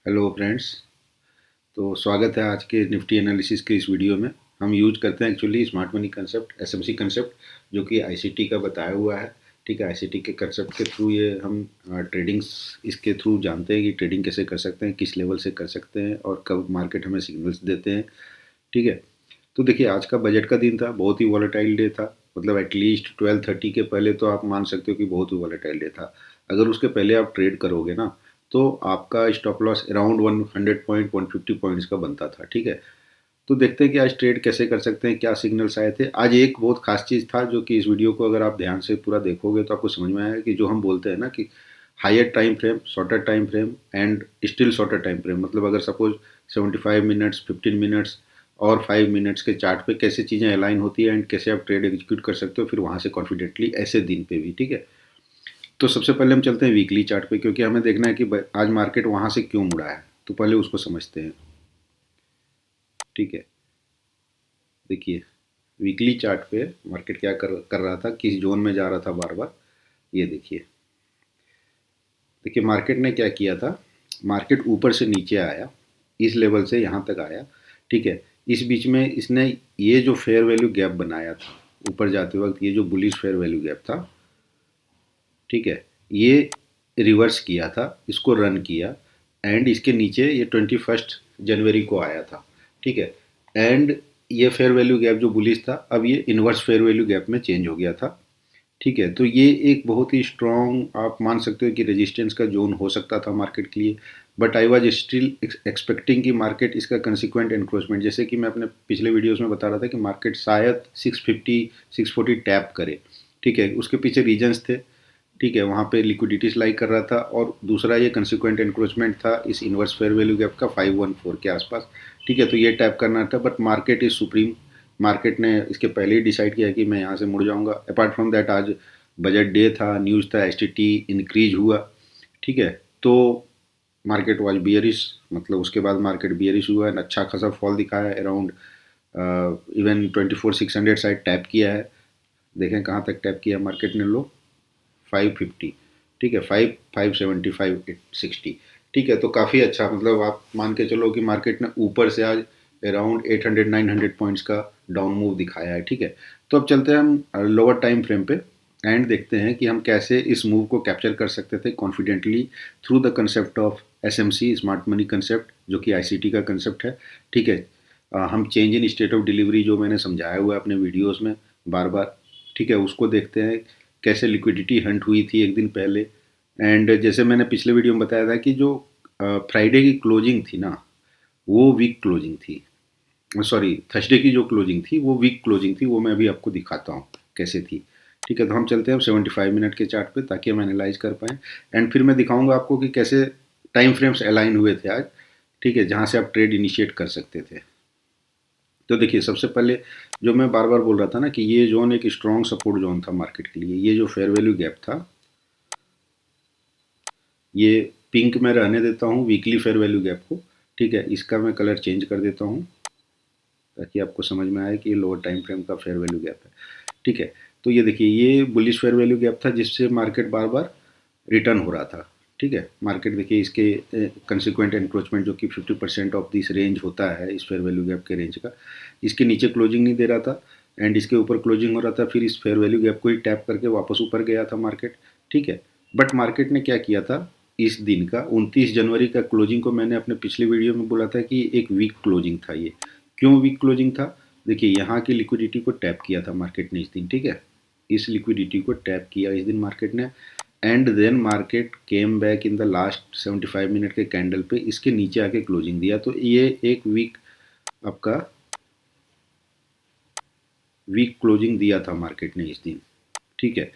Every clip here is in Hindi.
Hello friends. तो स्वागत है आज के निफ्टी एनालिसिस के इस वीडियो में। हम यूज करते हैं actually smart money concept, SMC concept, जो कि आईसीटी का बताया हुआ है। ठीक है, आईसीटी के कंसेप्ट के थ्रू ये हम ट्रेडिंग्स इसके थ्रू जानते हैं कि ट्रेडिंग कैसे कर सकते हैं, किस लेवल से कर सकते हैं और कब मार्केट हमें सिग्नल्स देते हैं। ठीक है, तो देखिए आज का बजट का दिन था, बहुत ही वॉलेटाइल डे था। मतलब एटलीस्ट 12:30 के पहले तो आप मान सकते हो कि बहुत ही वॉलेटाइल डे था। अगर उसके पहले आप ट्रेड करोगे ना, तो आपका stop loss around 100 point 150 points का बनता था। ठीक है, तो देखते हैं कि आज ट्रेड कैसे कर सकते हैं, क्या सिग्नल्स आए थे। आज एक बहुत खास चीज़ था जो कि इस वीडियो को अगर आप ध्यान से पूरा देखोगे तो आपको समझ में आएगा कि जो हम बोलते हैं ना कि higher time frame, shorter time frame and still shorter time frame. मतलब अगर सपोज 75 मिनट्स, 15 मिनट्स और 5 मिनट्स के चार्ट पे कैसे चीज़ें अलाइन होती है एंड कैसे आप ट्रेड एग्जीक्यूट कर सकते हो फिर वहाँ से कॉन्फिडेंटली ऐसे दिन पे भी। ठीक है, तो सबसे पहले हम चलते हैं वीकली चार्ट पे, क्योंकि हमें देखना है कि आज मार्केट वहाँ से क्यों मुड़ा है। तो पहले उसको समझते हैं। ठीक है, देखिए वीकली चार्ट पे मार्केट क्या कर रहा था, किस जोन में जा रहा था बार बार। ये देखिए, देखिए मार्केट ने क्या किया था। मार्केट ऊपर से नीचे आया, इस लेवल से यहाँ तक आया। ठीक है, इस बीच में इसने ये जो फेयर वैल्यू गैप बनाया था ऊपर जाते वक्त, ये जो बुलिश फेयर वैल्यू गैप था, ठीक है, ये रिवर्स किया था, इसको रन किया एंड इसके नीचे ये 21 जनवरी को आया था। ठीक है, एंड ये फेयर वैल्यू गैप जो बुलिश था अब ये इन्वर्स फेयर वैल्यू गैप में चेंज हो गया था। ठीक है, तो ये एक बहुत ही स्ट्रॉन्ग आप मान सकते हो कि रेजिस्टेंस का जोन हो सकता था मार्केट के लिए। But I was still expecting कि मार्केट इसका कंसिक्वेंट एनक्रोचमेंट, जैसे कि मैं अपने पिछले वीडियोस में बता रहा था कि मार्केट शायद 650 640 टैप करे। ठीक है, उसके पीछे रीजंस थे। ठीक है, वहाँ पे लिक्विडिटीज लाई कर रहा था और दूसरा ये कंसिक्वेंट एनक्रोचमेंट था इस इन्वर्स फेयर वैल्यू गैप का 514 के आसपास। ठीक है, तो ये टैप करना था but market is supreme. Market ने इसके पहले ही डिसाइड किया कि मैं यहाँ से मुड़ जाऊँगा। अपार्ट फ्रॉम दैट आज बजट डे था, न्यूज़ था, एसटीटी इंक्रीज हुआ। ठीक है, तो मार्केट वाज बियरिश, मतलब उसके बाद मार्केट बियरिश हुआ है, अच्छा खासा फॉल दिखाया है अराउंड इवन 24,600 साइड टैप किया है। देखें कहाँ तक टैप किया मार्केट ने, लो 550। ठीक है, 5,575,60। ठीक है, तो काफ़ी अच्छा, मतलब आप मान के चलो कि मार्केट ने ऊपर से आज अराउंड 800 900 पॉइंट्स का डाउन मूव दिखाया है। ठीक है, तो अब चलते हैं हम लोअर टाइम फ्रेम पे एंड देखते हैं कि हम कैसे इस मूव को कैप्चर कर सकते थे confidently through the concept of SMC, smart money concept, जो कि आईसीटी का कंसेप्ट है। ठीक है, हम change in state of delivery जो मैंने समझाया हुआ है अपने वीडियोस में बार बार, ठीक है, उसको देखते हैं कैसे लिक्विडिटी हंट हुई थी एक दिन पहले। एंड जैसे मैंने पिछले वीडियो में बताया था कि जो फ्राइडे की क्लोजिंग थी ना, वो वीक क्लोजिंग थी। सॉरी, थर्सडे की जो क्लोजिंग थी वो वीक क्लोजिंग थी, वो मैं अभी आपको दिखाता हूँ कैसे थी। ठीक है, तो हम चलते हैं अब 75 मिनट के चार्ट पे ताकि हम एनालाइज कर पाएँ एंड फिर मैं दिखाऊंगा आपको कि कैसे टाइम फ्रेम्स अलाइन हुए थे आज। ठीक है, जहाँ से आप ट्रेड इनिशिएट कर सकते थे। तो देखिए सबसे पहले जो मैं बार बार बोल रहा था ना कि ये जोन एक स्ट्रॉन्ग सपोर्ट जोन था मार्केट के लिए। ये जो फेयर वैल्यू गैप था, ये पिंक में रहने देता हूँ वीकली फेयर वैल्यू गैप को। ठीक है, इसका मैं कलर चेंज कर देता हूँ ताकि आपको समझ में आए कि ये लोअर टाइम फ्रेम का फेयर वैल्यू गैप है। ठीक है, तो ये देखिए ये बुलिश फेयर वैल्यू गैप था जिससे मार्केट बार बार रिटर्न हो रहा था। ठीक है, मार्केट देखिए इसके कंसिक्वेंट एनक्रोचमेंट जो कि 50% ऑफ दिस रेंज होता है इस फेयर वैल्यू गैप के रेंज का, इसके नीचे क्लोजिंग नहीं दे रहा था एंड इसके ऊपर क्लोजिंग हो रहा था, फिर इस फेयर वैल्यू गैप को ही टैप करके वापस ऊपर गया था मार्केट। ठीक है, बट मार्केट ने क्या किया था, इस दिन का 29 जनवरी का क्लोजिंग को मैंने अपने पिछले वीडियो में बोला था कि एक वीक क्लोजिंग था। ये क्यों वीक क्लोजिंग था, देखिए यहाँ की लिक्विडिटी को टैप किया था मार्केट ने इस दिन। ठीक है, इस लिक्विडिटी को टैप किया इस दिन मार्केट ने and then market came back in the last 75 minute के कैंडल पे इसके नीचे आके क्लोजिंग दिया। तो ये एक वीक आपका वीक क्लोजिंग दिया था मार्केट ने इस दिन। ठीक है,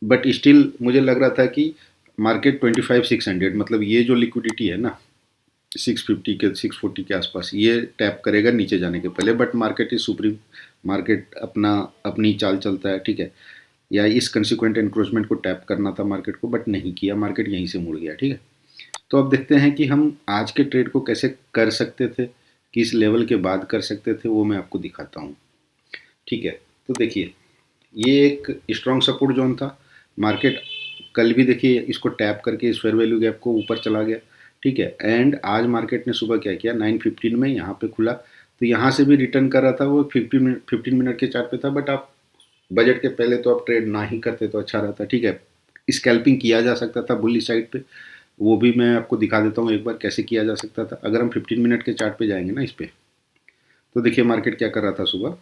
बट स्टिल मुझे लग रहा था कि मार्केट 25,600, मतलब ये जो लिक्विडिटी है ना 650 के 640 के आसपास, ये टैप करेगा नीचे जाने के पहले। But market is supreme, market अपना अपनी चाल चलता है। ठीक है, या इस कंसिक्वेंट एनक्रोचमेंट को टैप करना था मार्केट को, बट नहीं किया, मार्केट यहीं से मुड़ गया। ठीक है, तो अब देखते हैं कि हम आज के ट्रेड को कैसे कर सकते थे, किस लेवल के बाद कर सकते थे, वो मैं आपको दिखाता हूँ। ठीक है, तो देखिए ये एक स्ट्रॉन्ग सपोर्ट जोन था। मार्केट कल भी देखिए इसको टैप करके इस फेयर वैल्यू गैप को ऊपर चला गया। ठीक है। एंड आज मार्केट ने सुबह क्या किया, 9:15 में यहाँ पे खुला, तो यहाँ से भी रिटर्न कर रहा था, वो 15 मिनट के चार्ट पे था, बट आप बजट के पहले तो आप ट्रेड ना ही करते तो अच्छा रहता, ठीक है। स्कैल्पिंग किया जा सकता था बुलिश साइड पे, वो भी मैं आपको दिखा देता हूँ एक बार कैसे किया जा सकता था। अगर हम 15 मिनट के चार्ट पे जाएंगे ना इस पे, तो देखिए मार्केट क्या कर रहा था सुबह,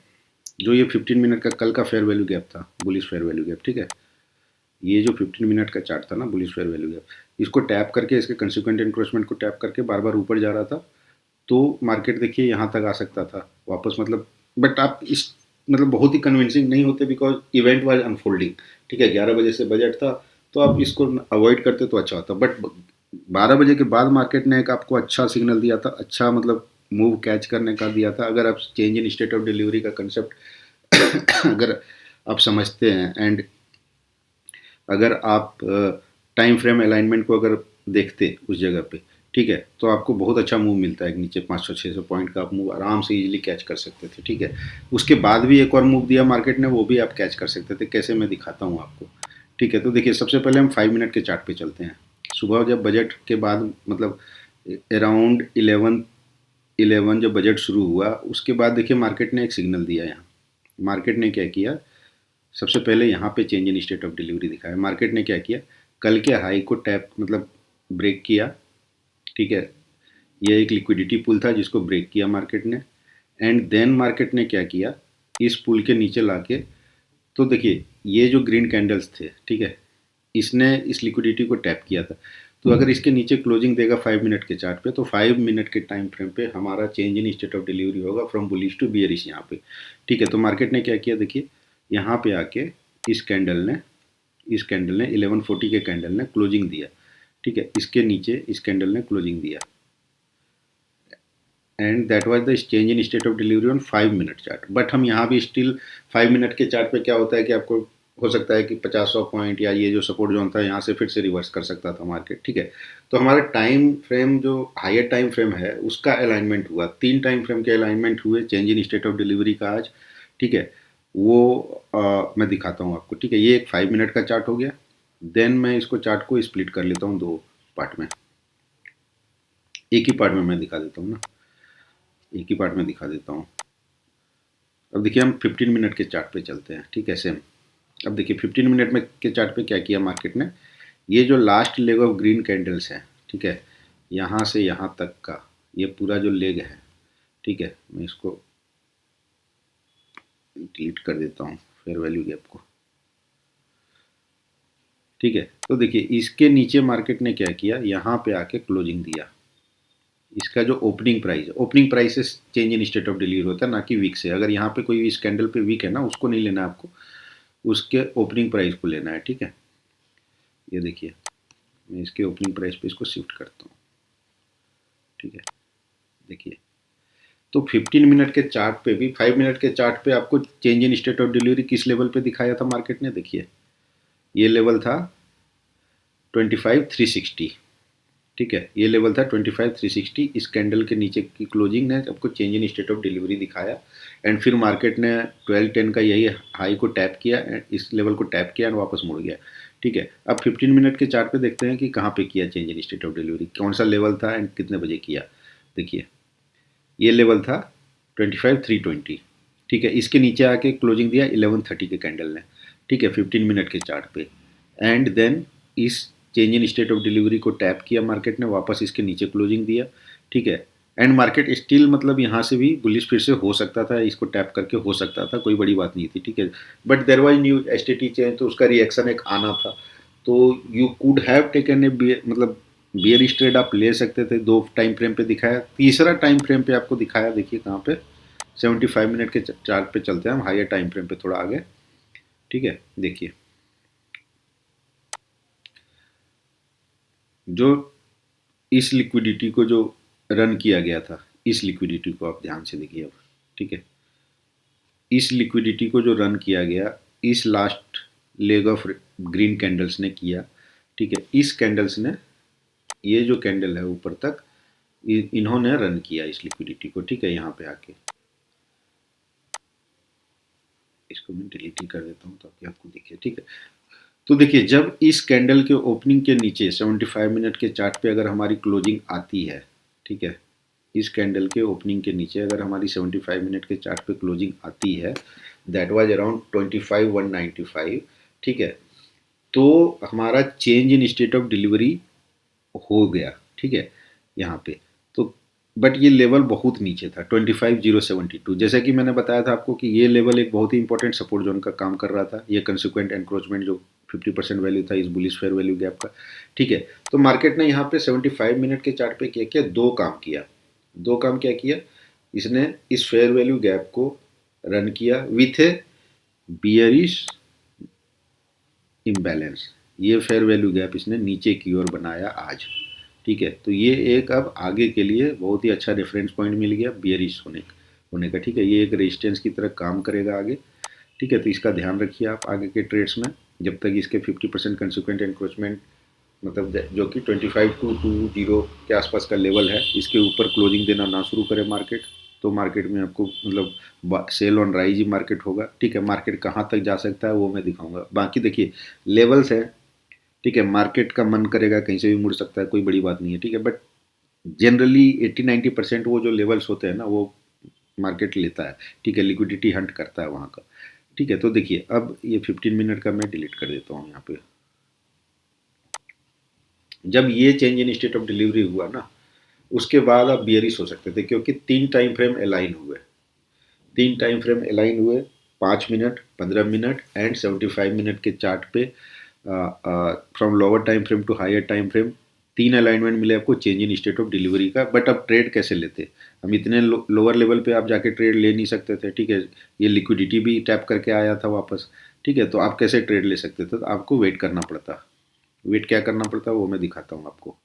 जो ये 15 मिनट का कल का फेयर वैल्यू गैप था, बुलिश फेयर वैल्यू गैप, ठीक है। ये जो 15 मिनट का चार्ट था ना, बुलिश फेयर वैल्यू गैप, इसको टैप करके, इसके कंसिक्वेंट इंक्रोचमेंट को टैप करके बार बार ऊपर जा रहा था, तो मार्केट देखिए यहाँ तक आ सकता था वापस, मतलब बट आप इस मतलब बहुत ही कन्विंसिंग नहीं होते, बिकॉज इवेंट वाज अनफोल्डिंग, ठीक है। 11 बजे से बजट था, तो आप इसको अवॉइड करते तो अच्छा होता, बट 12 बजे के बाद मार्केट ने एक आपको अच्छा सिग्नल दिया था, अच्छा मतलब मूव कैच करने का दिया था। अगर आप change in state of delivery का कंसेप्ट अगर आप समझते हैं, एंड अगर आप टाइम फ्रेम अलाइनमेंट को अगर देखते उस जगह पे, ठीक है, तो आपको बहुत अच्छा मूव मिलता है, नीचे 500-600 पॉइंट का आप मूव आराम से इजीली कैच कर सकते थे, ठीक है। उसके बाद भी एक और मूव दिया मार्केट ने, वो भी आप कैच कर सकते थे, कैसे मैं दिखाता हूँ आपको, ठीक है। तो देखिए सबसे पहले हम 5 मिनट के चार्ट पे चलते हैं। सुबह जब बजट के बाद मतलब अराउंड 11 जब बजट शुरू हुआ, उसके बाद देखिए मार्केट ने एक सिग्नल दिया। यहाँ मार्केट ने क्या किया, सबसे पहले यहाँ पे change in state of delivery दिखाया। मार्केट ने क्या किया, कल के हाई को टैप मतलब ब्रेक किया, ठीक है। यह एक लिक्विडिटी पुल था जिसको ब्रेक किया मार्केट ने, एंड देन मार्केट ने क्या किया, इस पुल के नीचे लाके, तो देखिए ये जो ग्रीन कैंडल्स थे, ठीक है, इसने इस लिक्विडिटी को टैप किया था। तो अगर इसके नीचे क्लोजिंग देगा 5 मिनट के चार्ट पे, तो 5 मिनट के टाइम फ्रेम पे हमारा change in state of delivery होगा फ्रॉम बुलिश टू बियरिश यहाँ पे, ठीक है। तो मार्केट ने क्या किया, देखिए यहाँ पे आके इस कैंडल ने 1140 के कैंडल ने क्लोजिंग दिया, ठीक है। इसके नीचे इस कैंडल ने क्लोजिंग दिया, and that was the change in state of delivery on 5 minute chart. But हम यहाँ भी स्टिल 5 मिनट के चार्ट पे क्या होता है कि आपको हो सकता है कि 50-100 पॉइंट या ये जो सपोर्ट जोन था यहाँ से फिर से रिवर्स कर सकता था मार्केट, ठीक है। तो हमारा टाइम फ्रेम जो हायर टाइम फ्रेम है उसका अलाइनमेंट हुआ, 3 टाइम फ्रेम के अलाइनमेंट हुए change in state of delivery का आज, ठीक है। वो मैं दिखाता हूँ आपको, ठीक है। ये एक 5 मिनट का चार्ट हो गया। देन मैं इसको चार्ट को स्प्लिट कर लेता हूँ दो पार्ट में, एक ही पार्ट में मैं दिखा देता हूँ ना, एक ही पार्ट में दिखा देता हूँ। अब देखिए हम 15 मिनट के चार्ट पे चलते हैं, ठीक है, सेम। अब देखिए 15 मिनट में के चार्ट पे क्या किया मार्केट ने, ये जो last leg of green candles है, ठीक है, यहाँ से यहाँ तक का ये पूरा जो लेग है, ठीक है, मैं इसको डिलीट कर देता हूँ फेयर वैल्यू गैप को, ठीक है। तो देखिए इसके नीचे मार्केट ने क्या किया, यहाँ पे आके क्लोजिंग दिया। इसका जो ओपनिंग प्राइस से change in state of delivery होता है, ना कि वीक से। अगर यहाँ पे कोई इस कैंडल पे वीक है ना, उसको नहीं लेना है आपको, उसके ओपनिंग प्राइस को लेना है, ठीक है। ये देखिए मैं इसके ओपनिंग प्राइस पे इसको शिफ्ट करता हूँ, ठीक है। देखिए तो 15 मिनट के चार्ट पे भी, 5 मिनट के चार्ट पे आपको change in state of delivery किस लेवल पे दिखाया था मार्केट ने, देखिए ये लेवल था 25,360, ठीक है। ये लेवल था 25,360। इस कैंडल के नीचे की क्लोजिंग ने आपको change in state of delivery दिखाया, एंड फिर मार्केट ने 1210 का यही हाई को टैप किया, एंड इस लेवल को टैप किया एंड वापस मुड़ गया, ठीक है। अब 15 मिनट के चार्ट पे देखते हैं कि कहाँ पे किया change in state of delivery, कौन सा लेवल था एंड कितने बजे किया। देखिए ये लेवल था 25,320, ठीक है। इसके नीचे आके क्लोजिंग दिया 1130 के कैंडल ने, ठीक है, 15 मिनट के चार्ट पे, एंड देन इस change in state of delivery को टैप किया मार्केट ने, वापस इसके नीचे क्लोजिंग दिया, ठीक है। एंड मार्केट स्टिल मतलब यहाँ से भी बुलिश फिर से हो सकता था, इसको टैप करके हो सकता था, कोई बड़ी बात नहीं थी, ठीक है। But there was new STT change, तो उसका रिएक्शन एक आना था, तो you could have taken a मतलब बियरिश ट्रेड आप ले सकते थे। दो टाइम फ्रेम पे दिखाया, तीसरा टाइम फ्रेम पे आपको दिखाया, देखिए कहाँ पे, 75 मिनट के चार्ट पे चलते हैं हम, हायर टाइम फ्रेम पे थोड़ा आगे, ठीक है। देखिए जो इस लिक्विडिटी को जो रन किया गया था, इस लिक्विडिटी को आप ध्यान से देखिए अब, ठीक है। इस लिक्विडिटी को जो रन किया गया इस last leg of green candles ने किया, ठीक है। इस कैंडल्स ने, ये जो कैंडल है ऊपर तक, इन्होंने रन किया इस लिक्विडिटी को, ठीक है। यहाँ पे आके इसको मैं डिलीट ही कर देता हूँ ताकि आपको दिखे, ठीक है। तो देखिए जब इस कैंडल के ओपनिंग के नीचे 75 मिनट के चार्ट पे अगर हमारी क्लोजिंग आती है, ठीक है, इस कैंडल के ओपनिंग के नीचे अगर हमारी 75 मिनट के चार्ट पे क्लोजिंग आती है, दैट वाज अराउंड 25,195, ठीक है, तो हमारा change in state of delivery हो गया, ठीक है, यहाँ पे। तो बट ये लेवल बहुत नीचे था 25,072, जैसा कि मैंने बताया था आपको कि ये लेवल एक बहुत ही इंपॉर्टेंट सपोर्ट जोन का काम कर रहा था, ये कंसिक्वेंट एनक्रोचमेंट जो 50% वैल्यू था इस बुलिश फेयर वैल्यू गैप का, ठीक है। तो मार्केट ने यहाँ पे 75 मिनट के चार्ट पे क्या किया, दो काम किया। दो काम क्या किया, इसने इस फेयर वैल्यू गैप को रन किया विथ ए बियरिश इम्बैलेंस, ये फेयर वैल्यू गैप इसने नीचे की ओर बनाया आज, ठीक है। तो ये एक अब आगे के लिए बहुत ही अच्छा रेफरेंस पॉइंट मिल गया बियरिश होने का, ठीक है। ये एक रेजिस्टेंस की तरह काम करेगा आगे, ठीक है। तो इसका ध्यान रखिए आप आगे के ट्रेड्स में, जब तक इसके 50% कंसिक्वेंट एनक्रोचमेंट मतलब जो कि 25,220 के आसपास का लेवल है, इसके ऊपर क्लोजिंग देना ना शुरू करे मार्केट, तो मार्केट में आपको मतलब सेल ऑन राइज ही मार्केट होगा, ठीक है। मार्केट कहाँ तक जा सकता है वो मैं दिखाऊंगा। बाकी देखिए लेवल्स है, ठीक है, मार्केट का मन करेगा कहीं से भी मुड़ सकता है, कोई बड़ी बात नहीं है, ठीक है। बट जनरली 80-90% वो जो लेवल्स होते हैं ना वो मार्केट लेता है, ठीक है, लिक्विडिटी हंट करता है वहाँ का, ठीक है। तो देखिए अब ये 15 मिनट का मैं डिलीट कर देता हूँ यहाँ पे। जब ये change in state of delivery हुआ ना, उसके बाद आप बियरिश हो सकते थे, क्योंकि तीन टाइम फ्रेम अलाइन हुए, तीन टाइम फ्रेम अलाइन हुए, 5 मिनट, 15 मिनट एंड 75 मिनट के चार्ट पे from lower time frame to higher time frame, तीन अलाइनमेंट मिले आपको change in state of delivery का। बट अब ट्रेड कैसे लेते, हम इतने लोअर लेवल पे आप जाके ट्रेड ले नहीं सकते थे, ठीक है। ये लिक्विडिटी भी टैप करके आया था वापस, ठीक है। तो आप कैसे ट्रेड ले सकते थे, तो आपको वेट करना पड़ता। वेट क्या करना पड़ता वो मैं दिखाता हूँ आपको।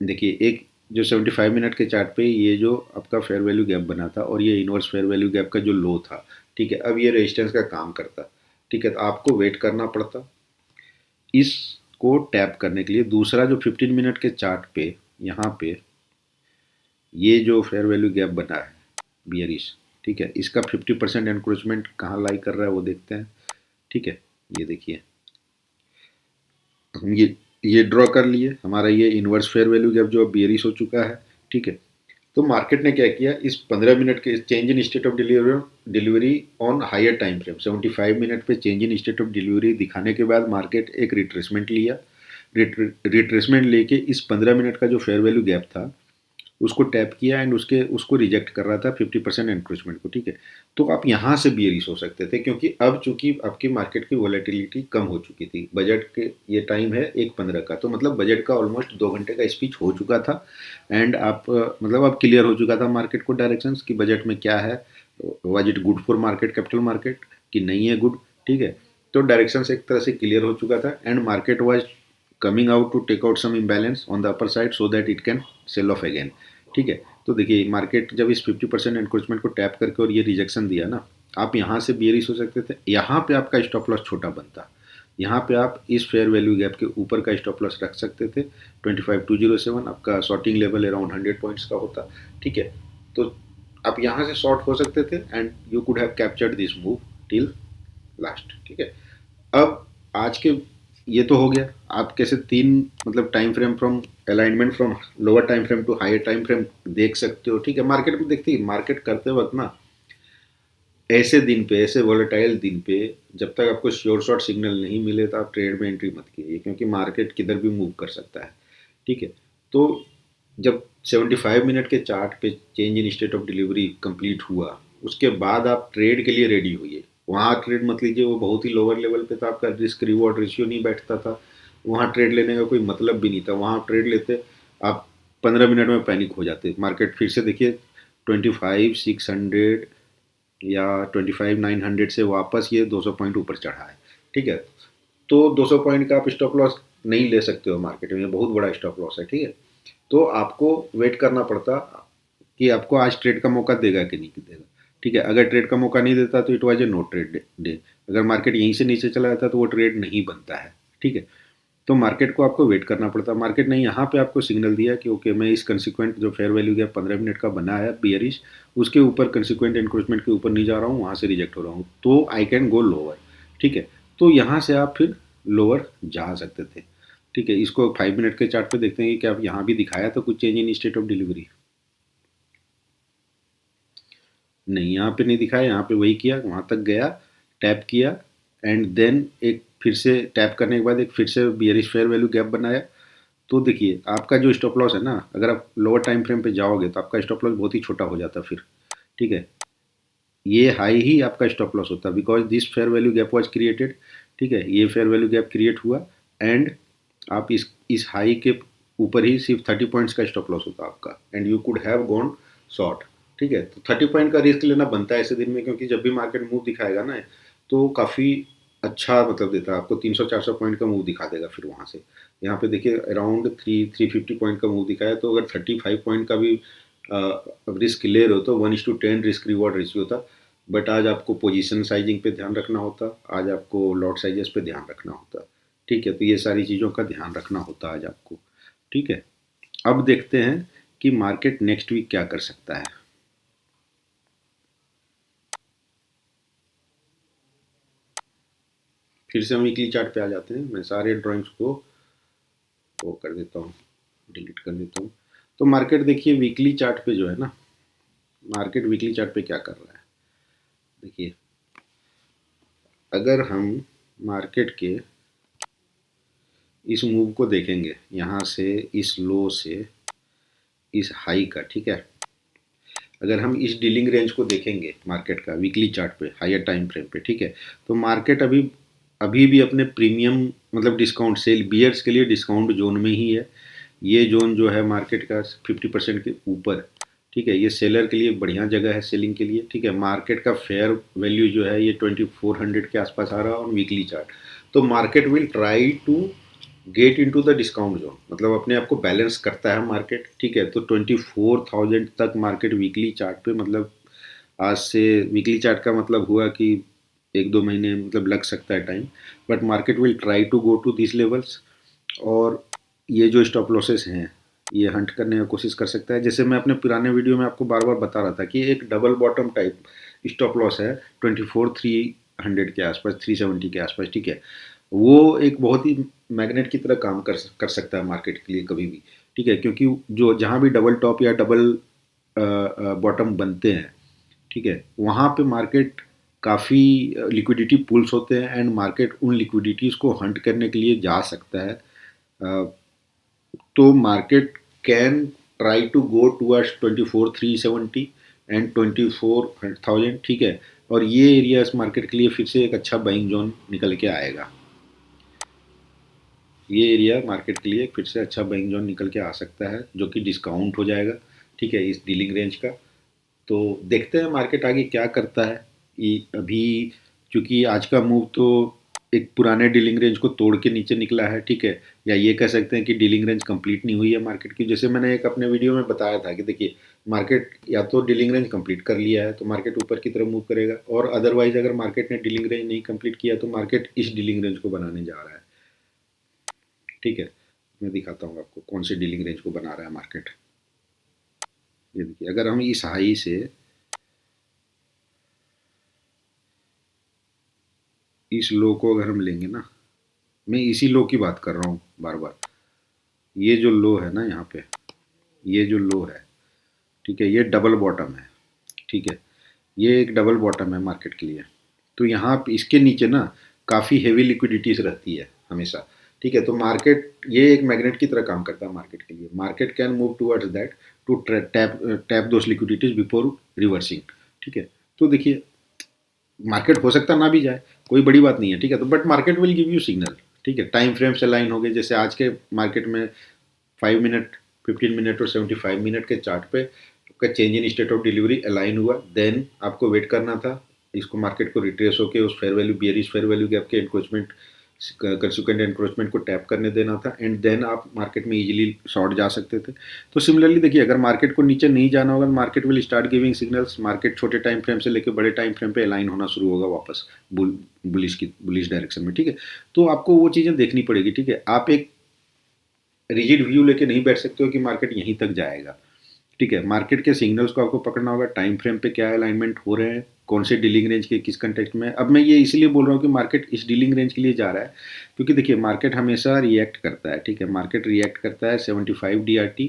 देखिए एक जो 75 मिनट के चार्ट पे ये जो आपका फेयर वैल्यू गैप बना था और ये इनवर्स फेयर वैल्यू गैप का जो लो था, ठीक है, अब ये रेजिस्टेंस का काम करता, ठीक है। तो आपको वेट करना पड़ता इसको टैप करने के लिए। दूसरा जो 15 मिनट के चार्ट पे यहाँ पे ये जो फेयर वैल्यू गैप बना है बियरिश, ठीक है, इसका 50% एनक्रोचमेंट कहाँ लाई कर रहा है वो देखते हैं, ठीक है। ये देखिए हम ये ड्रॉ कर लिए, हमारा ये इन्वर्स फेयर वैल्यू गैप जो अब बियरिश हो चुका है, ठीक है। तो मार्केट ने क्या किया, इस 15 मिनट के change in state of delivery on higher time frame 75 minute पे change in state of delivery दिखाने के बाद मार्केट एक रिट्रेसमेंट लिया। रिट्रेसमेंट लेके इस 15 मिनट का जो फेयर वैल्यू गैप था उसको टैप किया एंड उसको रिजेक्ट कर रहा था 50% एनक्रोचमेंट को, ठीक है। तो आप यहाँ से बियरिश हो सकते थे, क्योंकि अब चूंकि आपकी मार्केट की वॉलेटिलिटी कम हो चुकी थी। बजट के ये टाइम है 1:15 का, तो मतलब बजट का ऑलमोस्ट 2 घंटे का स्पीच हो चुका था एंड आप मतलब अब क्लियर हो चुका था मार्केट को डायरेक्शंस कि बजट में क्या है, was it good for market, capital market, कि नहीं है गुड, ठीक है। तो डायरेक्शंस एक तरह से क्लियर हो चुका था and market was coming out to take out some imbalance on the upper side so that it can sell off again, ठीक है। तो देखिए मार्केट जब इस 50% एनक्रोचमेंट को टैप करके और ये रिजेक्शन दिया ना, आप यहाँ से बियरिश हो सकते थे। यहाँ पे आपका स्टॉप लॉस छोटा बनता, यहाँ पे आप इस फेयर वैल्यू गैप के ऊपर का स्टॉप लॉस रख सकते थे 25,207, आपका शॉर्टिंग लेवल अराउंड 100 पॉइंट्स का होता, ठीक है। तो आप यहाँ से शॉर्ट हो सकते थे and you could have captured this move till last, ठीक है। अब आज के ये तो हो गया आप कैसे तीन मतलब time frame from alignment from lower time frame to higher time frame देख सकते हो, ठीक है। मार्केट में देखती है, मार्केट करते वक्त ना ऐसे दिन पे, ऐसे वॉलेटाइल दिन पे जब तक आपको श्योर शॉर्ट सिग्नल नहीं मिले तो आप ट्रेड में एंट्री मत कीजिए, क्योंकि मार्केट किधर भी मूव कर सकता है, ठीक है। तो जब 75 मिनट के चार्ट पे change in state of delivery complete हुआ, उसके बाद आप ट्रेड के लिए रेडी हुई। वहाँ ट्रेड मत लीजिए, वो बहुत ही लोअर लेवल पे था, आपका रिस्क रिवॉर्ड रेशियो नहीं बैठता था, वहाँ ट्रेड लेने का कोई मतलब भी नहीं था। वहाँ ट्रेड लेते आप 15 मिनट में पैनिक हो जाते। मार्केट फिर से देखिए 25,600 या 25,900 से वापस ये 200 पॉइंट ऊपर चढ़ा है, ठीक है। तो 200 पॉइंट का आप स्टॉप लॉस नहीं ले सकते हो मार्केट में, बहुत बड़ा स्टॉप लॉस है, ठीक है। तो आपको वेट करना पड़ता कि आपको आज ट्रेड का मौका देगा कि नहीं देगा, ठीक है। अगर ट्रेड का मौका नहीं देता तो it was a no trade day. अगर मार्केट यहीं से नीचे चला जाता तो वो ट्रेड नहीं बनता है, ठीक है। तो मार्केट को आपको वेट करना पड़ता। मार्केट ने यहाँ पे आपको सिग्नल दिया कि ओके मैं इस कंसिक्वेंट जो फेयर वैल्यू गैप 15 मिनट का बना है बियरिश, उसके ऊपर कंसिक्वेंट इंक्रोचमेंट के ऊपर नहीं जा रहा हूँ, वहाँ से रिजेक्ट हो रहा हूँ, तो आई कैन गो लोअर, ठीक है। तो यहाँ से आप फिर लोअर जा सकते थे। ठीक है, इसको 5 मिनट के चार्ट पे देखते हैं कि क्या यहाँ भी दिखाया तो कुछ change in state of delivery. नहीं, यहाँ पे नहीं दिखाया, यहाँ पे वही किया, वहाँ तक गया, टैप किया एंड देन एक फिर से टैप करने के बाद एक फिर से बियरिश फेयर वैल्यू गैप बनाया। तो देखिए आपका जो स्टॉप लॉस है ना, अगर आप लोअर टाइम फ्रेम पे जाओगे तो आपका स्टॉप लॉस बहुत ही छोटा हो जाता फिर। ठीक है, ये हाई ही आपका स्टॉप लॉस होता because this fair value gap was created. ठीक है, ये फेयर वैल्यू गैप क्रिएट हुआ एंड आप इस हाई के ऊपर ही सिर्फ 30 पॉइंट्स का स्टॉप लॉस होता आपका and you could have gone short. ठीक है, तो 30 पॉइंट का रिस्क लेना बनता है ऐसे दिन में, क्योंकि जब भी मार्केट मूव दिखाएगा ना तो काफ़ी अच्छा मतलब देता है आपको, 300-400 पॉइंट का मूव दिखा देगा फिर वहाँ से। यहाँ पे देखिए अराउंड 350 पॉइंट का मूव दिखाया, तो अगर 35 पॉइंट का भी रिस्क ले रहे हो तो 1:10 रिस्क रिवॉर्ड रेशियो था। बट आज आपको पोजीशन साइजिंग पे ध्यान रखना होता, आज आपको लॉट साइजेस पे ध्यान रखना होता। ठीक है, तो ये सारी चीज़ों का ध्यान रखना होता आज आपको। ठीक है, अब देखते हैं कि मार्केट नेक्स्ट वीक क्या कर सकता है। फिर से हम वीकली चार्ट पे आ जाते हैं, मैं सारे ड्राइंग्स को वो कर देता हूँ, डिलीट कर देता हूँ। तो मार्केट देखिए वीकली चार्ट पे जो है ना, मार्केट वीकली चार्ट पे क्या कर रहा है देखिए। अगर हम मार्केट के इस मूव को देखेंगे यहाँ से इस लो से इस हाई का, ठीक है, अगर हम इस डीलिंग रेंज को देखेंगे मार्केट का वीकली चार्ट पे हायर टाइम फ्रेम पे, ठीक है, तो मार्केट अभी अभी भी अपने प्रीमियम मतलब डिस्काउंट सेल बियर्स के लिए डिस्काउंट जोन में ही है। ये जोन जो है मार्केट का 50% के ऊपर। ठीक है, ये सेलर के लिए बढ़िया जगह है सेलिंग के लिए। ठीक है, मार्केट का फेयर वैल्यू जो है ये 2400 के आसपास आ रहा है ऑन वीकली चार्ट। तो market will try to get into the discount zone, मतलब अपने आप को बैलेंस करता है मार्केट। ठीक है, तो 24,000 तक मार्केट वीकली चार्ट पे, मतलब आज से वीकली चार्ट का मतलब हुआ कि 1-2 महीने मतलब लग सकता है time, but market will try to go to this levels. और ये जो स्टॉप लॉसेस हैं ये हंट करने की कोशिश कर सकता है। जैसे मैं अपने पुराने वीडियो में आपको बार बार बता रहा था कि एक double bottom type stop loss है 24,300 के आसपास, 370 के आसपास। ठीक है, वो एक बहुत ही मैग्नेट की तरह काम कर सकता है मार्केट के लिए कभी भी। ठीक है, क्योंकि जो जहाँ भी डबल टॉप या डबल बॉटम बनते हैं, ठीक है, वहाँ पे मार्केट काफ़ी लिक्विडिटी पुल्स होते हैं एंड मार्केट उन लिक्विडिटीज़ को हंट करने के लिए जा सकता है। तो market can try to go towards 24,370 and 24,000। ठीक है, और ये एरियाज मार्केट के लिए फिर से एक अच्छा बाइंग जोन निकल के आएगा। ये एरिया मार्केट के लिए फिर से अच्छा बाइंग जोन निकल के आ सकता है, जो कि डिस्काउंट हो जाएगा। ठीक है, इस डीलिंग रेंज का। तो देखते हैं मार्केट आगे क्या करता है। अभी चूंकि आज का मूव तो एक पुराने डीलिंग रेंज को तोड़ के नीचे निकला है। ठीक है, या ये कह सकते हैं कि डीलिंग रेंज कंप्लीट नहीं हुई है मार्केट की। जैसे मैंने एक अपने वीडियो में बताया था कि देखिए मार्केट या तो डीलिंग रेंज कंप्लीट कर लिया है तो मार्केट ऊपर की तरफ मूव करेगा, और अदरवाइज अगर मार्केट ने डीलिंग रेंज नहीं कंप्लीट किया तो मार्केट इस डीलिंग रेंज को बनाने जा रहा है। ठीक है, मैं दिखाता हूँ आपको कौन से डीलिंग रेंज को बना रहा है मार्केट। ये देखिए, अगर हम इस हाई से इस लो को अगर हम लेंगे ना, मैं इसी लो की बात कर रहा हूँ बार बार, ये जो लो है ना यहाँ पे, ये जो लो है, ठीक है, ये डबल बॉटम है। ठीक है, ये एक डबल बॉटम है मार्केट के लिए। तो यहाँ पे इसके नीचे ना काफ़ी हेवी लिक्विडिटीज रहती है हमेशा। ठीक है, तो मार्केट ये एक मैग्नेट की तरह काम करता है मार्केट के लिए। Market can move towards that to tap tap those liquidities before reversing. ठीक है, तो देखिए मार्केट हो सकता ना भी जाए, कोई बड़ी बात नहीं है। ठीक है, तो but market will give you signal. ठीक है, टाइम फ्रेम से लाइन हो गए, जैसे आज के मार्केट में 5 मिनट, 15 मिनट और 75 मिनट के चार्ट पे आपका change in state of delivery align हुआ। देन आपको वेट करना था इसको मार्केट को रिट्रेस होकर उस fair value bearish fair value gap के एनक्रोचमेंट कंसिक्वेंट एनक्रोचमेंट को टैप करने देना था एंड देन आप मार्केट में इजीली शॉर्ट जा सकते थे। तो सिमिलरली देखिए, अगर मार्केट को नीचे नहीं जाना होगा, market will start giving signals. Market छोटे टाइम फ्रेम से लेकर बड़े टाइम फ्रेम पे अलाइन होना शुरू होगा वापस बुलिश डायरेक्शन में। ठीक है, तो आपको वो चीज़ें देखनी पड़ेगी। ठीक है, आप एक रिजिड व्यू लेके नहीं बैठ सकते हो कि मार्केट यहीं तक जाएगा। ठीक है। मार्केट के सिग्नल्स को आपको पकड़ना होगा, टाइम फ्रेम पे क्या अलाइनमेंट हो रहे हैं, कौन से डीलिंग रेंज के किस कंटेक्स्ट में। अब मैं ये इसलिए बोल रहा हूँ कि मार्केट इस डीलिंग रेंज के लिए जा रहा है क्योंकि देखिए मार्केट हमेशा रिएक्ट करता है, ठीक है। मार्केट रिएक्ट करता है 75 DRT,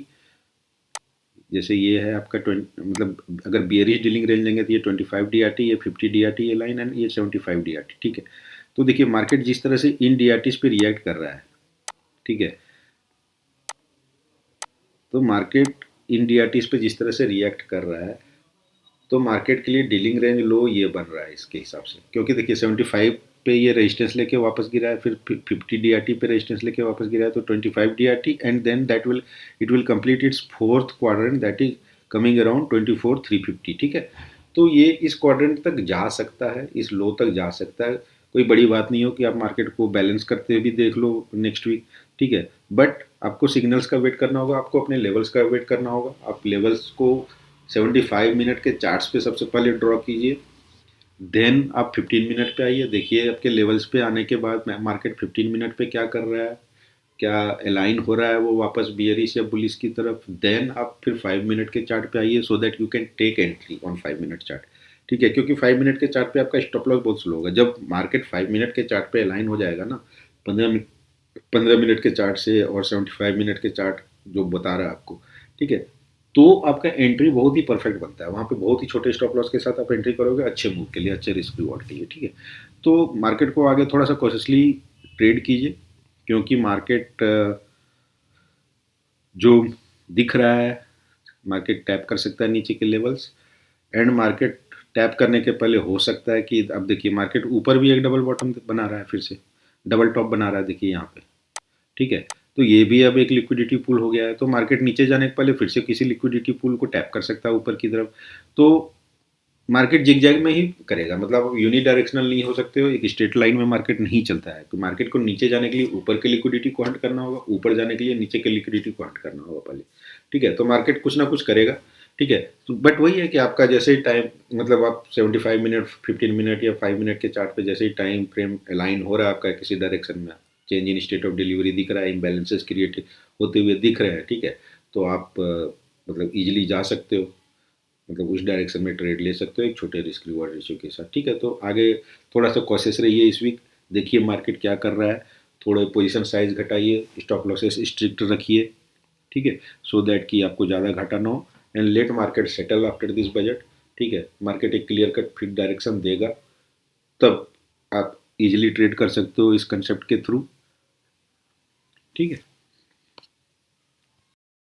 जैसे ये है आपका 20, मतलब अगर बियरिश डीलिंग रेंज लेंगे तो ये 25 DRT, ये 50 DRT ये लाइन एंड ये 75 DRT, ठीक है। तो देखिए मार्केट जिस तरह से इन DRTs पे रिएक्ट कर रहा है, ठीक है, तो मार्केट इन DRTs पे जिस तरह से रिएक्ट कर रहा है तो मार्केट के लिए डीलिंग रेंज लो ये बन रहा है इसके हिसाब से, क्योंकि देखिए 75 पे ये रेजिस्टेंस लेके वापस गिरा है, फिर 50 DRT पे रेजिस्टेंस लेके वापस गिरा है, तो 25 DRT and then that will it will complete its fourth quadrant that is coming around 24,350, ठीक है। तो ये इस क्वाड्रेंट तक जा सकता है, इस लो तक जा सकता है, कोई बड़ी बात नहीं हो कि आप मार्केट को बैलेंस करते हुए भी देख लो नेक्स्ट वीक, ठीक है। बट आपको सिग्नल्स का वेट करना होगा, आपको अपने लेवल्स का वेट करना होगा। आप लेवल्स को 75 मिनट के चार्ट्स पे सबसे पहले ड्रॉ कीजिए, देन आप 15 मिनट पे आइए, देखिए आपके लेवल्स पे आने के बाद मार्केट 15 मिनट पे क्या कर रहा है, क्या अलाइन हो रहा है वो वापस बियरिश या बुलिश की तरफ। देन आप फिर 5 मिनट के चार्ट पे आइए so that you can take entry on 5 minute chart, ठीक है। क्योंकि 5 मिनट के चार्ट पे आपका स्टॉप लॉस बहुत स्लो होगा। जब मार्केट 5 मिनट के चार्ट पे अलाइन हो जाएगा ना, 15 मिनट के चार्ट से और 75 मिनट के चार्ट जो बता रहा है आपको, ठीक है, तो आपका एंट्री बहुत ही परफेक्ट बनता है। वहाँ पे बहुत ही छोटे स्टॉप लॉस के साथ आप एंट्री करोगे अच्छे मूव के लिए, अच्छे रिस्क रिवॉर्ड के लिए, ठीक है। तो मार्केट को आगे थोड़ा सा कॉशियसली ट्रेड कीजिए, क्योंकि मार्केट जो दिख रहा है, मार्केट टैप कर सकता है नीचे के लेवल्स, एंड मार्केट टैप करने के पहले हो सकता है कि अब देखिए मार्केट ऊपर भी एक डबल बॉटम बना रहा है, फिर से डबल टॉप बना रहा है, देखिए यहाँ पे, ठीक है। तो ये भी अब एक लिक्विडिटी पूल हो गया है, तो मार्केट नीचे जाने के पहले फिर से किसी लिक्विडिटी पूल को टैप कर सकता है ऊपर की तरफ। तो मार्केट जिगजैग में ही करेगा, मतलब यूनि डायरेक्शनल नहीं हो सकते हो, एक स्ट्रेट लाइन में मार्केट नहीं चलता है। तो मार्केट को नीचे जाने के लिए ऊपर के लिक्विडिटी को हंट करना होगा, ऊपर जाने के लिए नीचे के लिक्विडिटी को हंट करना होगा पहले, ठीक है। तो मार्केट कुछ ना कुछ करेगा, ठीक है। तो बट वही है कि आपका जैसे ही टाइम, मतलब आप 75 मिनट 15 मिनट या 5 मिनट के चार्ट पे जैसे ही टाइम फ्रेम अलाइन हो रहा है आपका किसी डायरेक्शन में, change in state of delivery दिख रहा है, इम्बैलेंसेस क्रिएट होते हुए दिख रहे हैं, ठीक है, तो आप मतलब ईजिली जा सकते हो, मतलब उस डायरेक्शन में ट्रेड ले सकते हो एक छोटे रिस्क रिवॉर्ड रेशियो के साथ, ठीक है। तो आगे थोड़ा सा कॉशियस रहिए इस वीक, देखिए मार्केट क्या कर रहा है, थोड़े पोजीशन साइज घटाइए, स्टॉप लॉसेस स्ट्रिक्ट रखिए, ठीक है, सो दैट कि आपको ज़्यादा घाटा ना हो, and let market settle after this budget, ठीक है। मार्केट एक क्लियर कट फिट डायरेक्शन देगा, तब आप इजीली ट्रेड कर सकते हो इस कंसेप्ट के थ्रू, ठीक है।